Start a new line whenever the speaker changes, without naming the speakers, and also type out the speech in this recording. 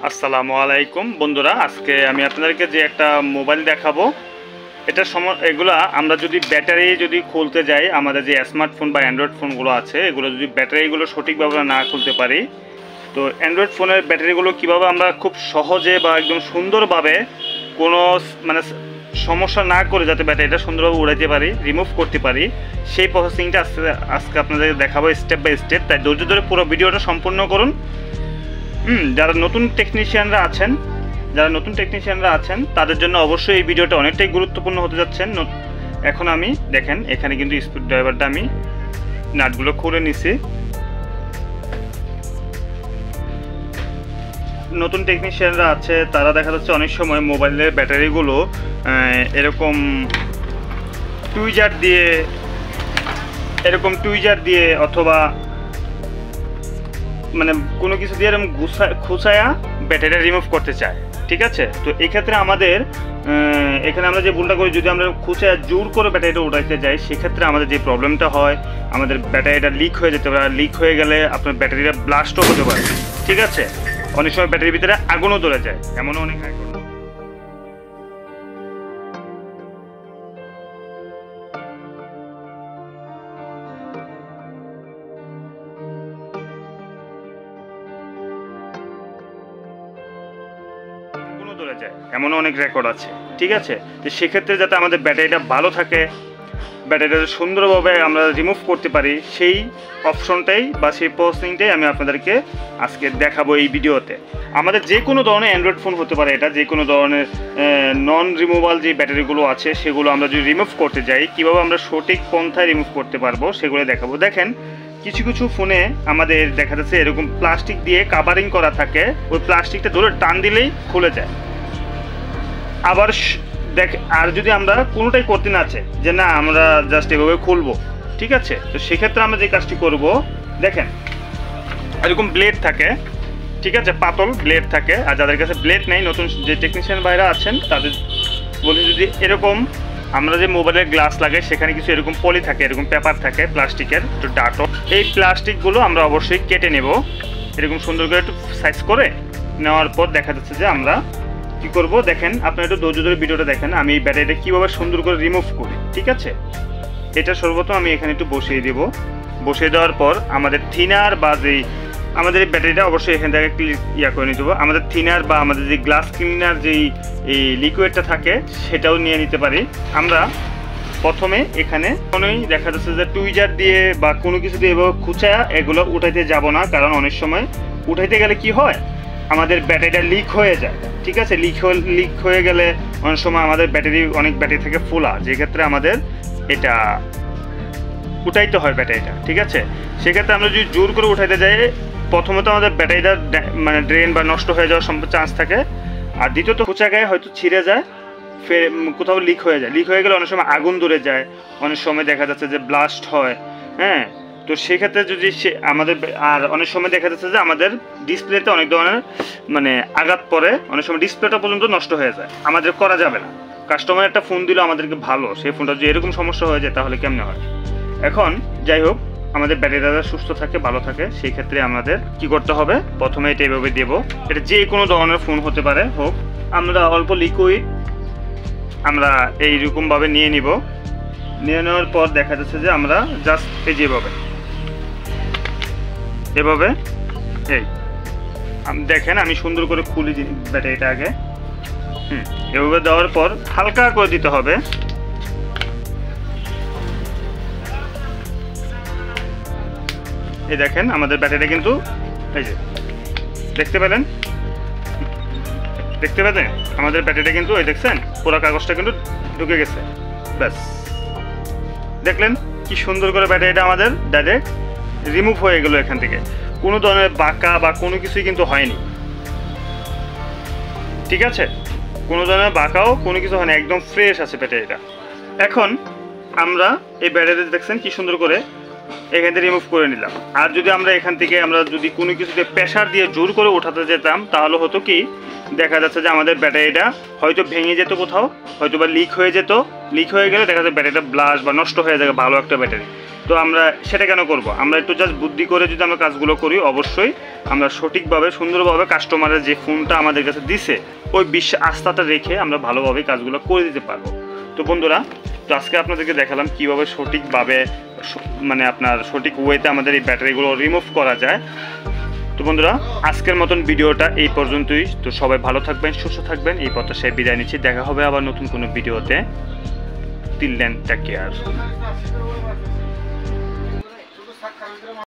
আসসালামু আলাইকুম বন্ধুরা, আজকে আমি আপনাদেরকে যে একটা মোবাইল দেখাবো। এটা এগুলা আমরা যদি ব্যাটারি যদি খুলতে যাই, আমাদের যে স্মার্টফোন বা অ্যান্ড্রয়েড ফোনগুলো আছে এগুলো যদি ব্যাটারিগুলো সঠিকভাবে না খুলতে পারি, তো অ্যান্ড্রয়েড ফোনের ব্যাটারিগুলো কীভাবে আমরা খুব সহজে বা একদম সুন্দরভাবে কোনো সমস্যা না করে যাতে ব্যাটারিটা সুন্দরভাবে উড়াইতে পারি, রিমুভ করতে পারি, সেই প্রসেসিংটা আজকে আপনাদের দেখাবো স্টেপ বাই স্টেপ। তাই ধৈর্য ধরে পুরো ভিডিওটা সম্পূর্ণ করুন। যারা নতুন টেকনিশিয়ানরা আছেন তাদের জন্য অবশ্যই এই ভিডিওটা অনেকটাই গুরুত্বপূর্ণ হতে যাচ্ছেন। এখন আমি দেখেন এখানে কিন্তু স্ক্রু ড্রাইভারটা আমি নাটগুলো খুলে নিছি। নতুন টেকনিশিয়ানরা আছে তারা দেখা যাচ্ছে অনেক সময় মোবাইলের ব্যাটারিগুলো এরকম টুইজার দিয়ে অথবা মানে কোনো কিছু দিয়ে এরকম খুঁচায়া ব্যাটারিটা রিমুভ করতে চায়, ঠিক আছে। তো এক্ষেত্রে আমাদের এখানে আমরা যে ভুলটা করি, যদি আমরা খুঁচায়া জোর করে ব্যাটারিটা উঠাইতে যাই, সেক্ষেত্রে আমাদের যে প্রবলেমটা হয়, আমাদের ব্যাটারিটা লিক হয়ে যেতে পারে। লিক হয়ে গেলে আপনার ব্যাটারিটা ব্লাস্টও হতে পারে, ঠিক আছে। অনেক সময় ব্যাটারির ভিতরে আগুনও ধরে যায়, এমনও অনেক আগুন। ধরে যায় এমনও অনেক রেকর্ড আছে, ঠিক আছে। তো সেক্ষেত্রে যাতে আমাদের ব্যাটারিটা ভালো থাকে, ব্যাটারিটা সুন্দরভাবে আমরা রিমুভ করতে পারি, সেই অপশনটাই বা সেই প্রসেসিংটাই আমি আপনাদেরকে আজকে দেখাবো এই ভিডিওতে। আমাদের যে কোনো ধরনের অ্যান্ড্রয়েড ফোন হতে পারে, এটা যে কোনো ধরনের নন রিমুভাল যে ব্যাটারিগুলো আছে সেগুলো আমরা যদি রিমুভ করতে যাই, কীভাবে আমরা সঠিক পন্থায় রিমুভ করতে পারবো সেগুলো দেখাবো। দেখেন কিছু কিছু ফোনে আমাদের দেখা যাচ্ছে এরকম প্লাস্টিক দিয়ে কাভারিং করা থাকে, ওই প্লাস্টিকটা ধরে টান দিলেই খুলে যায়। আবার আর যদি আমরা কোনোটাই করতে না চাই যে না আমরা জাস্ট এভাবে খুলবো, ঠিক আছে, তো সেক্ষেত্রে আমরা যে কাজটি করব, দেখেন এরকম ব্লেড থাকে, ঠিক আছে, পাতল ব্লেড থাকে। আর যাদের কাছে ব্লেড নেই, নতুন যে টেকনিশিয়ান ভাইরা আছেন তাদের বলি, যদি এরকম আমরা যে মোবাইলের গ্লাস লাগে সেখানে কিছু এরকম পলি থাকে, এরকম পেপার থাকে প্লাস্টিকের, একটু ডাটো, এই প্লাস্টিকগুলো আমরা অবশ্যই কেটে নেব এরকম সুন্দর করে একটু সাইজ করে নেওয়ার পর দেখা যাচ্ছে যে আমরা কি করব। দেখেন আপনারা একটু ধৈর্য ধরে ভিডিওটা দেখেন, আমি এই ব্যাটারিটা কীভাবে সুন্দর করে রিমুভ করি, ঠিক আছে। এটা সর্বপ্রথম আমি এখানে একটু বসিয়ে দেব। বসিয়ে দেওয়ার পর আমাদের থিনার বা যেই আমাদের এই ব্যাটারিটা অবশ্যই এখান থেকে করে নিতে হবে। আমাদের থিনার বা আমাদের যে গ্লাস ক্লিনার যেই এই লিকুইডটা থাকে সেটাও নিয়ে নিতে পারি। আমরা প্রথমে এখানে কোনোই দেখা যাচ্ছে যে টুইজার দিয়ে বা কোনো কিছু দিয়ে এভাবে খুঁচায়া এগুলো উঠাইতে যাব না, কারণ অনেক সময় উঠাইতে গেলে কি হয়, আমাদের ব্যাটারিটা লিক হয়ে যায়, ঠিক আছে। লিক হয়ে গেলে অনেক সময় আমাদের অনেক ব্যাটারি থেকে ফোলা, যেক্ষেত্রে আমাদের এটা উঠাইতে হয় ব্যাটারিটা, ঠিক আছে। সেক্ষেত্রে আমরা যদি জোর করে উঠাইতে যাই, প্রথমত আমাদের ব্যাটারিটা মানে ড্রেন বা নষ্ট হয়ে যাওয়ার চান্স থাকে। আর দ্বিতীয়ত খুঁচা গায়ে হয়তো ছিঁড়ে যায়, ফের কোথাও লিক হয়ে যায়। লিক হয়ে গেলে অনেক সময় আগুন ধরে যায়, অনেক সময় দেখা যাচ্ছে যে ব্লাস্ট হয়, হ্যাঁ। তো সেক্ষেত্রে যদি আমাদের আর অনেক সময় দেখা যাচ্ছে যে আমাদের ডিসপ্লেতে অনেক ধরনের মানে আঘাত পড়ে, অনেক সময় ডিসপ্লেটা পর্যন্ত নষ্ট হয়ে যায়। আমাদের করা যাবে না। কাস্টমার একটা ফোন দিল আমাদেরকে ভালো, সেই ফোনটা যদি এরকম সমস্যা হয়ে যায় তাহলে কেমনে হয়। এখন যাই হোক, আমাদের ব্যাটারিটা সুস্থ থাকে, ভালো থাকে, সেই ক্ষেত্রে আমাদের কি করতে হবে, প্রথমে এটা এভাবে দেবো। এটা যে কোনো ধরনের ফোন হতে পারে হোক, আমরা অল্প লিকুইড আমরা এইরকমভাবে নিয়ে নিব। নিয়ে নেওয়ার পর দেখা যাচ্ছে যে আমরা জাস্ট এই যেভাবে এভাবে দেখেন আমি সুন্দর করে খুলি ব্যাটারিটা আগে। এভাবে দেওয়ার পর হালকা করে দিতে হবে। এই দেখেন আমাদের ব্যাটারিটা কিন্তু এই যে দেখতে পেলেন আমাদের ব্যাটারিটা কিন্তু এই দেখছেন পুরো কাগজটা কিন্তু ঢুকে গেছে। ব্যাস দেখলেন কি সুন্দর করে ব্যাটারিটা আমাদের ডাইরেক্ট রিমুভ হয়ে গেল। এখান থেকে কোনো ধরনের বাঁকা বা কোনো কিছুই কিন্তু হয়নি, ঠিক আছে। কোনো ধরনের বাঁকাও কোনো কিছু হয়নি, একদম ফ্রেশ আছে ব্যাটারিটা। এখন আমরা এই ব্যাটারিটা দেখছেন কি সুন্দর করে এখান থেকে রিমুভ করে নিলাম। আর যদি আমরা এখান থেকে আমরা যদি কোনো কিছুতে প্রেশার দিয়ে জোর করে উঠাতে যেতাম, তাহলে হতো কি দেখা যাচ্ছে যে আমাদের ব্যাটারিটা হয়তো ভেঙে যেত কোথাও, হয়তো বা লিক হয়ে যেত, লিক হয়ে গেলে দেখা যাচ্ছে ব্যাটারিটা ব্লাস্ট বা নষ্ট হয়ে যাবে ভালো একটা ব্যাটারি। তো আমরা সেটা কেন করব? আমরা একটু জাস্ট বুদ্ধি করে যদি আমরা কাজগুলো করি, অবশ্যই আমরা সঠিকভাবে সুন্দরভাবে কাস্টমারের যে ফোনটা আমাদের কাছে দিছে ওই আস্থাটা রেখে আমরা ভালোভাবে কাজগুলো করে দিতে পারবো। তো বন্ধুরা, তো আজকে আপনাদেরকে দেখালাম কীভাবে সঠিকভাবে মানে আপনার সঠিক ওয়েতে আমাদের এই ব্যাটারিগুলো রিমুভ করা যায়। তো বন্ধুরা, আজকের মতন ভিডিওটা এই পর্যন্তই। তো সবাই ভালো থাকবেন, সুস্থ থাকবেন, এই প্রত্যাশায় বিদায় নিচ্ছি। দেখা হবে আবার নতুন কোনো ভিডিওতে। Till then, take care.